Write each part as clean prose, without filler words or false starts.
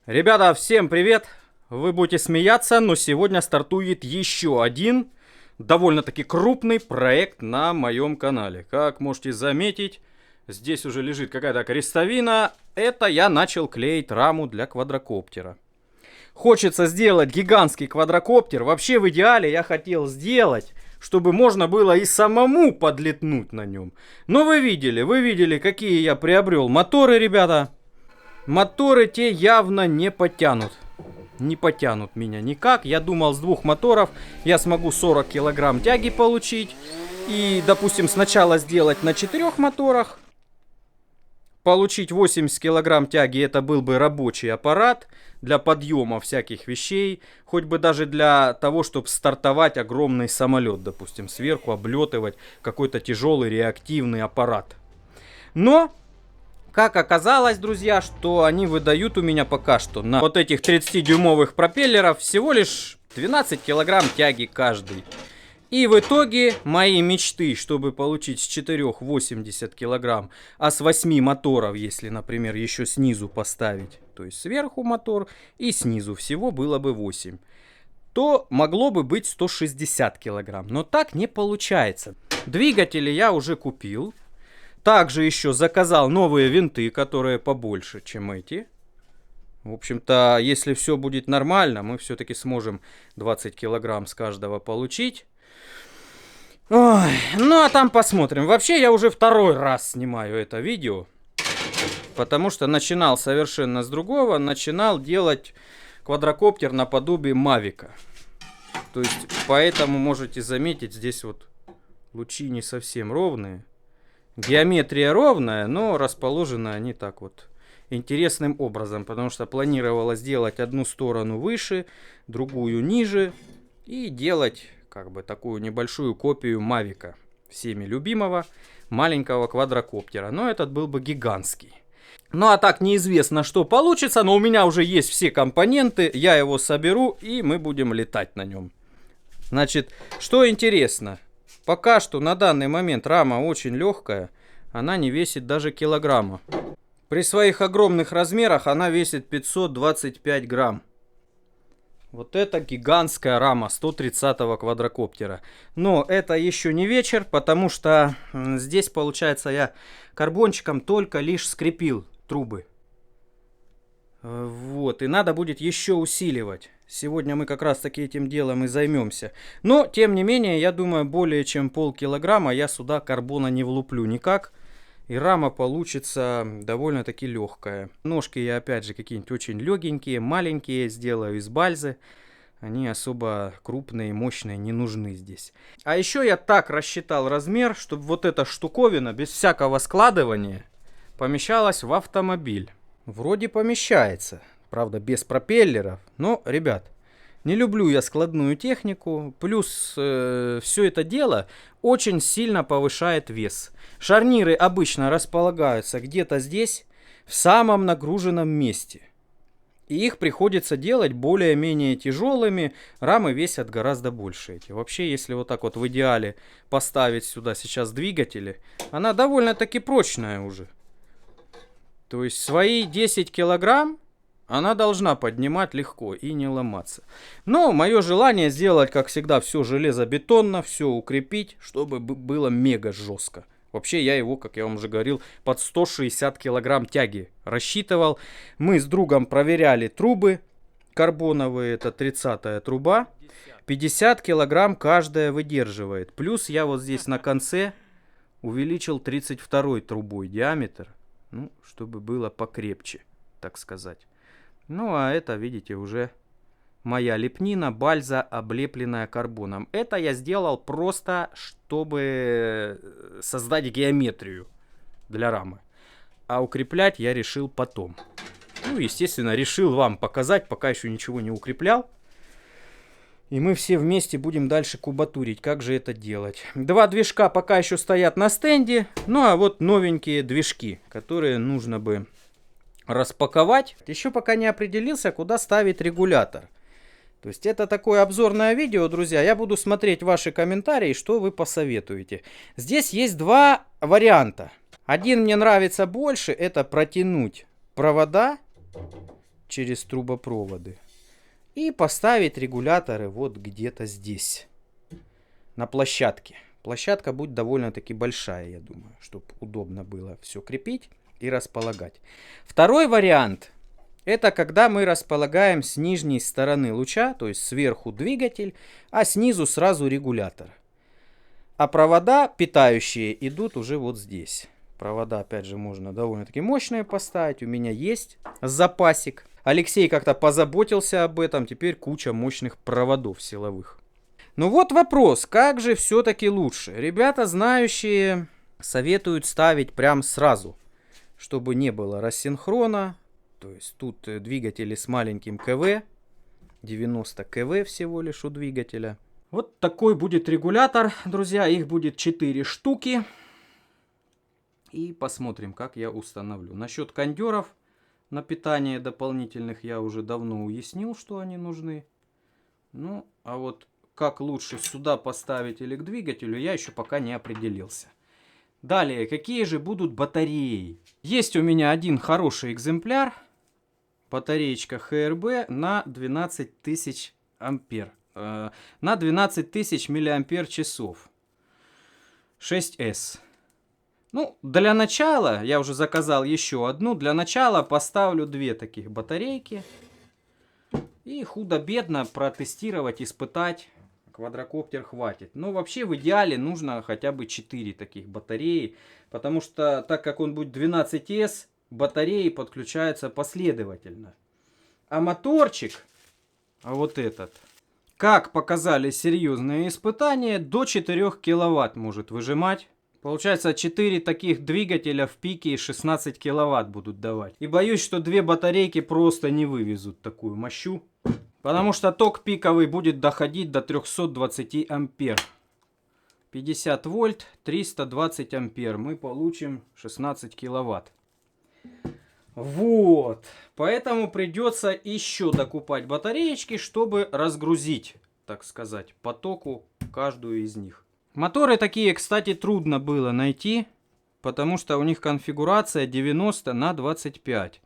Ребята, всем привет! Вы будете смеяться, но сегодня стартует еще один довольно-таки крупный проект на моем канале. Как можете заметить, здесь уже лежит какая-то крестовина. Это я начал клеить раму для квадрокоптера. Хочется сделать гигантский квадрокоптер. Вообще в идеале я хотел сделать, чтобы можно было и самому подлетнуть на нем. Но вы видели, какие я приобрел моторы, ребята. Моторы те явно не потянут. Не потянут меня никак. Я думал, с двух моторов я смогу 40 килограмм тяги получить. И, допустим, сначала сделать на 4 моторах. Получить 80 килограмм тяги, это был бы рабочий аппарат для подъема всяких вещей. Хоть бы даже для того, чтобы стартовать огромный самолет, допустим, сверху облетывать какой-то тяжелый реактивный аппарат. Но... как оказалось, друзья, что они выдают у меня пока что на вот этих 30-дюймовых пропеллеров всего лишь 12 килограмм тяги каждый. И в итоге мои мечты, чтобы получить с 4 80 килограмм, а с 8 моторов, если, например, еще снизу поставить, то есть сверху мотор и снизу всего было бы 8, то могло бы быть 160 килограмм. Но так не получается. Двигатели я уже купил. Также еще заказал новые винты, которые побольше, чем эти. В общем-то, если все будет нормально, мы все-таки сможем 20 килограмм с каждого получить. Ой, ну а там посмотрим. Вообще я уже второй раз снимаю это видео. Потому что начинал совершенно с другого. Начинал делать квадрокоптер наподобие Мавика. То есть, поэтому можете заметить, здесь вот лучи не совсем ровные. Геометрия ровная, но расположены они так вот интересным образом, потому что планировалось сделать одну сторону выше, другую ниже и делать как бы такую небольшую копию Мавика, всеми любимого маленького квадрокоптера, но этот был бы гигантский. Ну а так неизвестно, что получится, но у меня уже есть все компоненты, я его соберу и мы будем летать на нем. Значит, что интересно. Пока что на данный момент рама очень легкая, она не весит даже килограмма. При своих огромных размерах она весит 525 грамм. Вот это гигантская рама 130-го квадрокоптера. Но это еще не вечер, потому что здесь, получается, я карбончиком только лишь скрепил трубы. Вот, и надо будет еще усиливать. Сегодня мы как раз таки этим делом и займемся. Но, тем не менее, я думаю, более чем полкилограмма я сюда карбона не влуплю никак. И рама получится довольно-таки легкая. Ножки я опять же какие-нибудь очень легенькие, маленькие сделаю из бальзы. Они особо крупные, мощные не нужны здесь. А еще я так рассчитал размер, чтобы вот эта штуковина без всякого складывания помещалась в автомобиль. Вроде помещается. Правда, без пропеллеров. Но, ребят, не люблю я складную технику. Плюс все это дело очень сильно повышает вес. Шарниры обычно располагаются где-то здесь, в самом нагруженном месте. И их приходится делать более-менее тяжелыми. Рамы весят гораздо больше эти. Вообще, если вот так вот в идеале поставить сюда сейчас двигатели, она довольно-таки прочная уже. То есть свои 10 килограмм она должна поднимать легко и не ломаться. Но мое желание сделать, как всегда, все железобетонно, все укрепить, чтобы было мега жестко. Вообще я его, как я вам уже говорил, под 160 килограмм тяги рассчитывал. Мы с другом проверяли трубы карбоновые, это 30-я труба. 50 килограмм каждая выдерживает. Плюс я вот здесь на конце увеличил 32-й трубой диаметр. Ну, чтобы было покрепче, так сказать. Ну, а это, видите, уже моя лепнина, бальза, облепленная карбоном. Это я сделал просто, чтобы создать геометрию для рамы. А укреплять я решил потом. Ну, естественно, решил вам показать, пока еще ничего не укреплял. И мы все вместе будем дальше кубатурить, как же это делать. Два движка пока еще стоят на стенде. Ну, а вот новенькие движки, которые нужно бы распаковать. Еще пока не определился, куда ставить регулятор. То есть это такое обзорное видео, друзья. Я буду смотреть ваши комментарии, что вы посоветуете. Здесь есть два варианта. Один мне нравится больше. Это протянуть провода через трубопроводы. И поставить регуляторы вот где-то здесь, на площадке. Площадка будет довольно-таки большая, я думаю, чтобы удобно было все крепить и располагать. Второй вариант — это когда мы располагаем с нижней стороны луча, то есть сверху двигатель, а снизу сразу регулятор. А провода питающие идут уже вот здесь. Провода, опять же, можно довольно-таки мощные поставить. У меня есть запасик. Алексей как-то позаботился об этом. Теперь куча мощных проводов силовых. Ну вот вопрос, как же все-таки лучше? Ребята, знающие, советуют ставить прям сразу, чтобы не было рассинхрона. То есть тут двигатели с маленьким КВ. 90 КВ всего лишь у двигателя. Вот такой будет регулятор, друзья. Их будет 4 штуки. И посмотрим, как я установлю. Насчет кондеров на питание дополнительных я уже давно уяснил, что они нужны. Ну, а вот как лучше сюда поставить или к двигателю, я еще пока не определился. Далее, какие же будут батареи? Есть у меня один хороший экземпляр. Батареечка ХРБ на 12 тысяч ампер. На 12 тысяч миллиампер-часов. 6С. Ну, для начала, я уже заказал еще одну. Для начала поставлю 2 таких батарейки. И худо-бедно протестировать, испытать. Квадрокоптер хватит. Но вообще в идеале нужно хотя бы 4 таких батареи. Потому что так как он будет 12С, батареи подключаются последовательно. А моторчик, вот этот, как показали серьезные испытания, до 4 киловатт может выжимать. Получается, 4 таких двигателя в пике 16 киловатт будут давать. И боюсь, что 2 батарейки просто не вывезут такую мощу. Потому что ток пиковый будет доходить до 320 ампер. 50 вольт, 320 ампер. Мы получим 16 киловатт. Вот. Поэтому придется еще докупать батареечки, чтобы разгрузить, так сказать, потоку каждую из них. Моторы такие, кстати, трудно было найти, потому что у них конфигурация 90 на 25.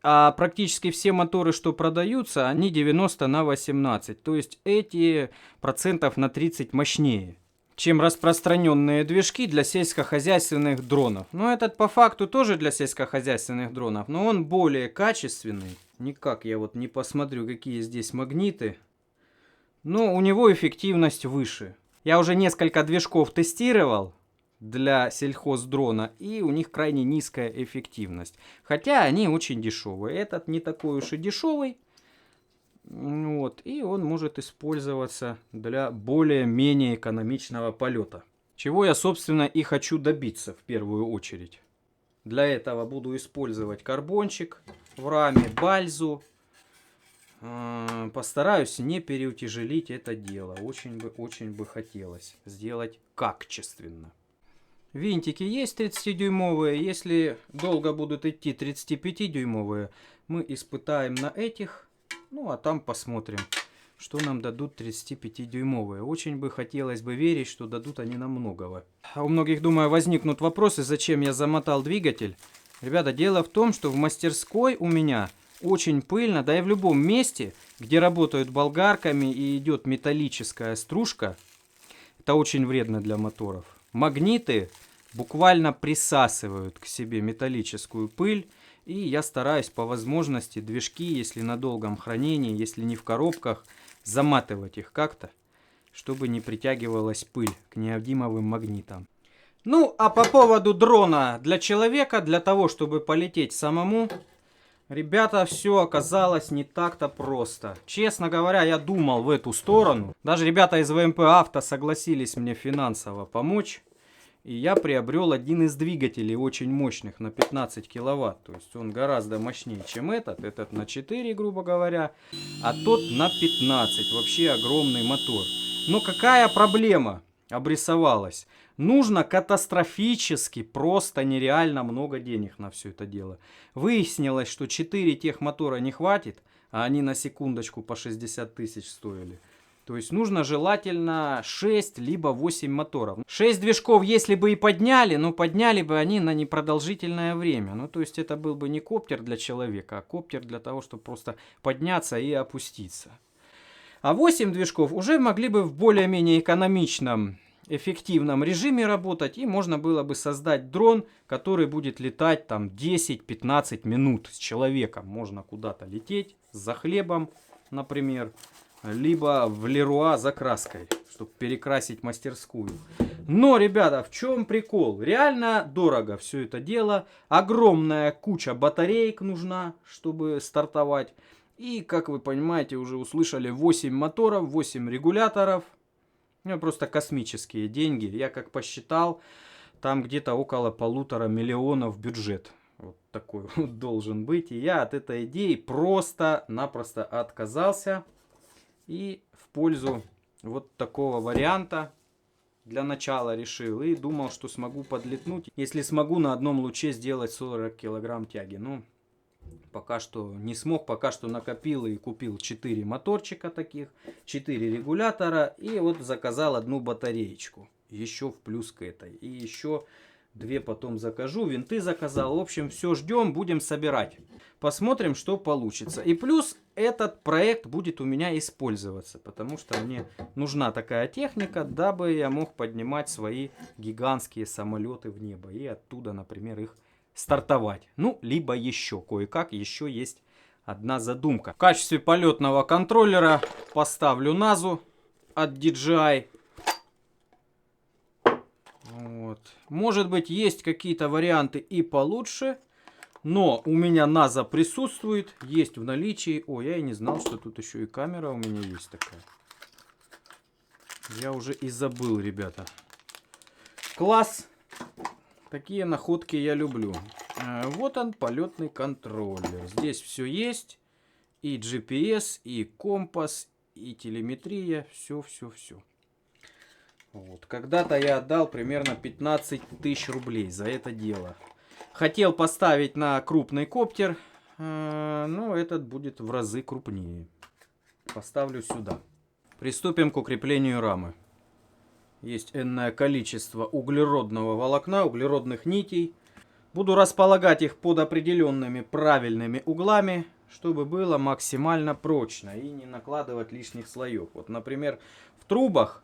А практически все моторы, что продаются, они 90 на 18. То есть эти процентов на 30 мощнее, чем распространенные движки для сельскохозяйственных дронов. Но этот по факту тоже для сельскохозяйственных дронов, но он более качественный. Никак я вот не посмотрю, какие здесь магниты. Но у него эффективность выше. Я уже несколько движков тестировал для сельхоздрона, и у них крайне низкая эффективность. Хотя они очень дешевые. Этот не такой уж и дешевый. Вот, и он может использоваться для более-менее экономичного полета. Чего я, собственно, и хочу добиться в первую очередь. Для этого буду использовать карбончик в раме, бальзу. Постараюсь не переутяжелить это дело. Очень бы хотелось сделать качественно. Винтики есть 30-дюймовые. Если долго будут идти 35-дюймовые, мы испытаем на этих. Ну, а там посмотрим, что нам дадут 35-дюймовые. Очень бы хотелось бы верить, что дадут они нам многого. А у многих, думаю, возникнут вопросы, зачем я замотал двигатель. Ребята, дело в том, что в мастерской у меня очень пыльно, да и в любом месте, где работают болгарками и идет металлическая стружка, это очень вредно для моторов. Магниты буквально присасывают к себе металлическую пыль, и я стараюсь по возможности движки, если на долгом хранении, если не в коробках, заматывать их как-то, чтобы не притягивалась пыль к неодимовым магнитам. Ну, а по поводу дрона для человека, для того, чтобы полететь самому, ребята, все оказалось не так-то просто. Честно говоря, я думал в эту сторону. Даже ребята из ВМП Авто согласились мне финансово помочь. И я приобрел один из двигателей очень мощных на 15 киловатт. То есть он гораздо мощнее, чем этот. Этот на 4, грубо говоря. А тот на 15. Вообще огромный мотор. Но какая проблема обрисовалась? Нужно катастрофически, просто нереально много денег на все это дело. Выяснилось, что 4 техмотора не хватит, а они на секундочку по 60 тысяч стоили. То есть нужно желательно 6 либо 8 моторов. 6 движков, если бы и подняли, но подняли бы они на непродолжительное время. Ну, то есть это был бы не коптер для человека, а коптер для того, чтобы просто подняться и опуститься. А 8 движков уже могли бы в более-менее экономичном, эффективном режиме работать. И можно было бы создать дрон, который будет летать там 10-15 минут с человеком. Можно куда-то лететь за хлебом, например. Либо в Леруа за краской, чтобы перекрасить мастерскую. Но, ребята, в чем прикол? Реально дорого все это дело. Огромная куча батареек нужна, чтобы стартовать. И, как вы понимаете, уже услышали, 8 моторов, 8 регуляторов. Ну, просто космические деньги. Я как посчитал, там где-то около 1,5 миллиона бюджет. Вот такой вот должен быть. И я от этой идеи просто-напросто отказался. И в пользу вот такого варианта для начала решил. И думал, что смогу подлетнуть. Если смогу на одном луче сделать 40 килограмм тяги. Ну, пока что не смог. Пока что накопил и купил 4 моторчика таких. 4 регулятора. И вот заказал одну батареечку. Еще в плюс к этой. И еще 2 потом закажу. Винты заказал. В общем, все ждем. Будем собирать. Посмотрим, что получится. И плюс этот проект будет у меня использоваться. Потому что мне нужна такая техника, дабы я мог поднимать свои гигантские самолеты в небо. И оттуда, например, их стартовать. Ну, либо еще кое-как. Еще есть одна задумка. В качестве полетного контроллера поставлю Назу от DJI. Вот. Может быть, есть какие-то варианты и получше. Но у меня NASA присутствует, есть в наличии. О, я и не знал, что тут еще и камера у меня есть такая. Я уже и забыл, ребята. Класс. Такие находки я люблю. Вот он, полетный контроллер. Здесь все есть. И GPS, и компас, и телеметрия. Все. Вот. Когда-то я отдал примерно 15 тысяч рублей за это дело. Хотел поставить на крупный коптер, но этот будет в разы крупнее. Поставлю сюда. Приступим к укреплению рамы. Есть энное количество углеродного волокна, углеродных нитей. Буду располагать их под определенными правильными углами, чтобы было максимально прочно и не накладывать лишних слоев. Вот, например, в трубах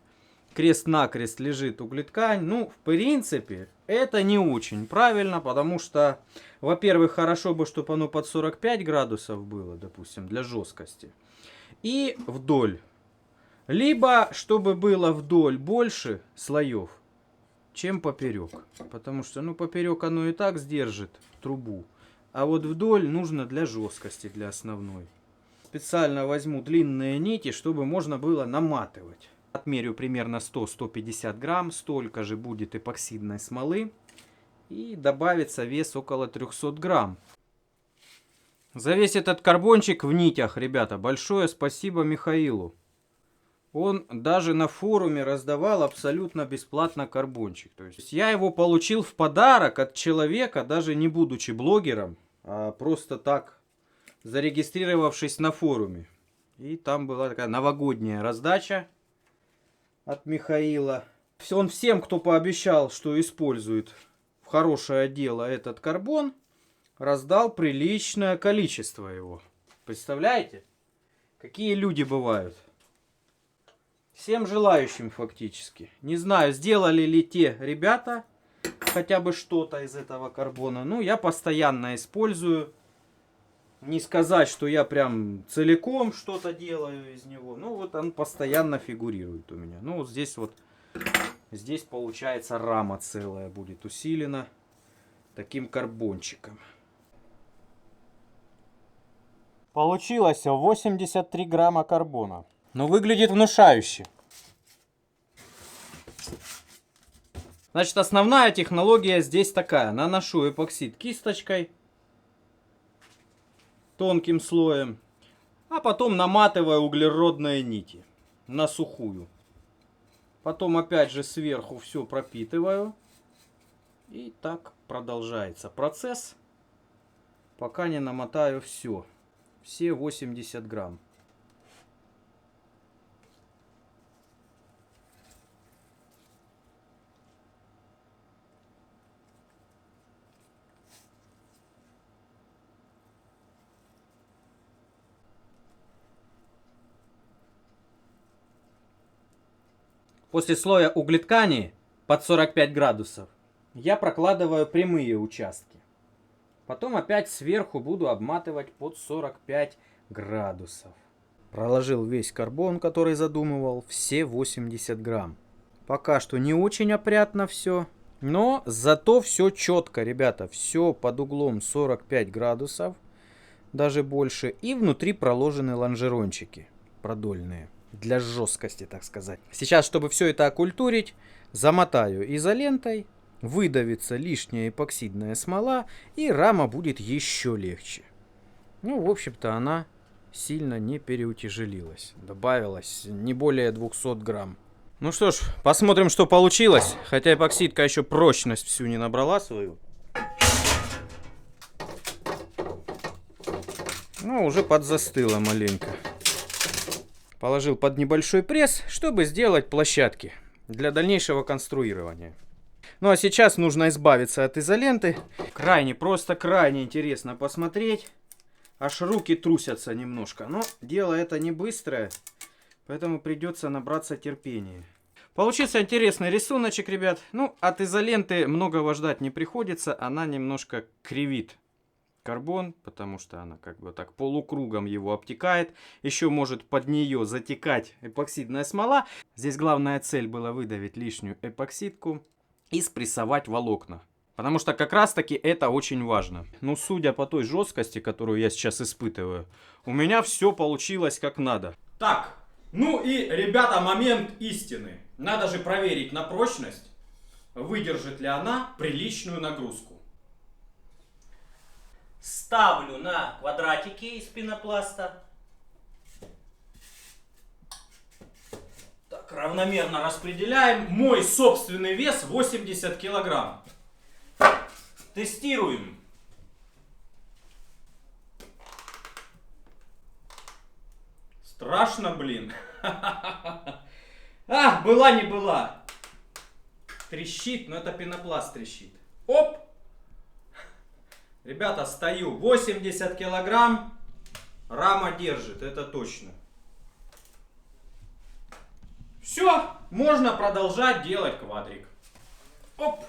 крест-накрест лежит углеткань. Ну, в принципе, это не очень правильно, потому что, во-первых, хорошо бы, чтобы оно под 45 градусов было, допустим, для жесткости. И вдоль. Либо, чтобы было вдоль больше слоев, чем поперек. Потому что, ну, поперек оно и так сдержит трубу. А вот вдоль нужно для жесткости, для основной. Специально возьму длинные нити, чтобы можно было наматывать. Отмерю примерно 100-150 грамм, столько же будет эпоксидной смолы. И добавится вес около 300 грамм. За весь этот карбончик в нитях, ребята, большое спасибо Михаилу. Он даже на форуме раздавал абсолютно бесплатно карбончик. То есть я его получил в подарок от человека, даже не будучи блогером, а просто так зарегистрировавшись на форуме. И там была такая новогодняя раздача от Михаила. Он всем, кто пообещал, что использует в хорошее дело этот карбон, раздал приличное количество его. Представляете? Какие люди бывают? Всем желающим фактически. Не знаю, сделали ли те ребята хотя бы что-то из этого карбона. Ну, я постоянно использую. Не сказать, что я прям целиком что-то делаю из него. Ну, вот он постоянно фигурирует у меня. Ну, вот здесь вот. Здесь получается рама целая будет усилена таким карбончиком. Получилось 83 грамма карбона. Но выглядит внушающе. Значит, основная технология здесь такая. Наношу эпоксид кисточкой. Тонким слоем. А потом наматываю углеродные нити. На сухую. Потом опять же сверху все пропитываю. И так продолжается процесс. Пока не намотаю все. Все 80 грамм. После слоя углеткани под 45 градусов я прокладываю прямые участки. Потом опять сверху буду обматывать под 45 градусов. Проложил весь карбон, который задумывал, все 80 грамм. Пока что не очень опрятно все, но зато все четко, ребята. Все под углом 45 градусов, даже больше. И внутри проложены лонжерончики продольные, для жесткости, так сказать. Сейчас, чтобы все это окультурить, замотаю изолентой, выдавится лишняя эпоксидная смола, и рама будет еще легче. Ну, в общем-то, она сильно не переутяжелилась. Добавилось не более 200 грамм. Ну что ж, посмотрим, что получилось. Хотя эпоксидка еще прочность всю не набрала свою. Ну, уже подзастыла маленько. Положил под небольшой пресс, чтобы сделать площадки для дальнейшего конструирования. Ну а сейчас нужно избавиться от изоленты. Крайне просто, крайне интересно посмотреть. Аж руки трусятся немножко. Но дело это не быстрое, поэтому придется набраться терпения. Получился интересный рисуночек, ребят. Ну, от изоленты многого ждать не приходится. Она немножко кривит карбон, потому что она как бы так полукругом его обтекает. Еще может под нее затекать эпоксидная смола. Здесь главная цель была выдавить лишнюю эпоксидку и спрессовать волокна. Потому что как раз таки это очень важно. Ну, судя по той жесткости, которую я сейчас испытываю, у меня все получилось как надо. Так, ну и, ребята, момент истины. Надо же проверить на прочность, выдержит ли она приличную нагрузку. Ставлю на квадратики из пенопласта. Так, равномерно распределяем. Мой собственный вес 80 килограмм. Тестируем. Страшно, блин. А, была не была. Трещит, но это пенопласт трещит. Оп! Ребята, стою. 80 килограмм. Рама держит, это точно. Все, можно продолжать делать квадрик. Оп!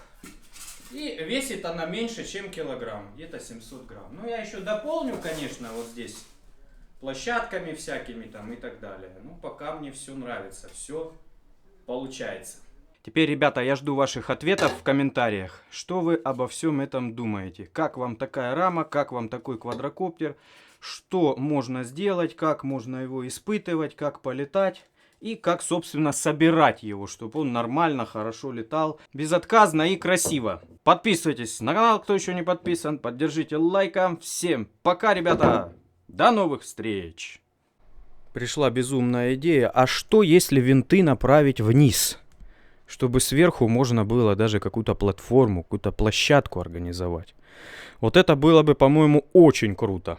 И весит она меньше, чем килограмм. Где-то 700 грамм. Ну, я еще дополню, конечно, вот здесь площадками всякими там и так далее. Ну, пока мне все нравится, все получается. Теперь, ребята, я жду ваших ответов в комментариях. Что вы обо всем этом думаете? Как вам такая рама? Как вам такой квадрокоптер? Что можно сделать? Как можно его испытывать? Как полетать? И как, собственно, собирать его, чтобы он нормально, хорошо летал, безотказно и красиво. Подписывайтесь на канал, кто еще не подписан. Поддержите лайком. Всем пока, ребята! До новых встреч! Пришла безумная идея. А что, если винты направить вниз? Чтобы сверху можно было даже какую-то платформу, какую-то площадку организовать. Вот это было бы, по-моему, очень круто.